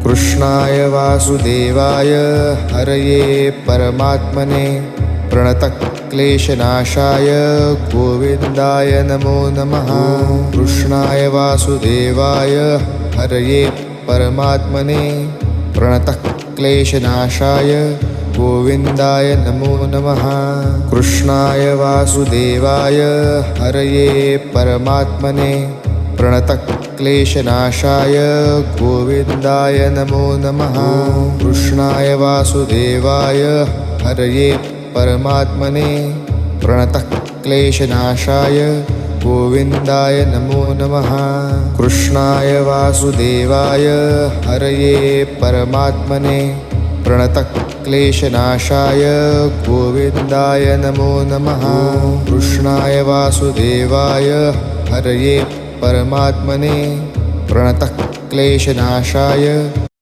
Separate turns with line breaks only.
कृष्णाय वासुदेवाय हरये परमात्मने प्रणतक्लेशनाशाय गोविन्दाय नमो नमः। कृष्णाय वासुदेवाय हरये परमात्मने प्रणतक्लेशनाशाय गोविन्दाय नमो नमः। कृष्णाय वासुदेवाय हरये परमात्मने प्रणतक्लेशनाशाय गोविन्दाय नमो नमः। कृष्णाय वासुदेवाय हरये परमात्मने प्रणतक्लेशनाशाय गोविन्दाय नमो नमः। कृष्णाय वासुदेवाय हरये परमात्मने प्रणतक्लेशनाशाय गोविन्दाय नमो नमः। कृष्णाय वासुदेवाय हरये परमात्मने प्रणतक्लेशनाशाय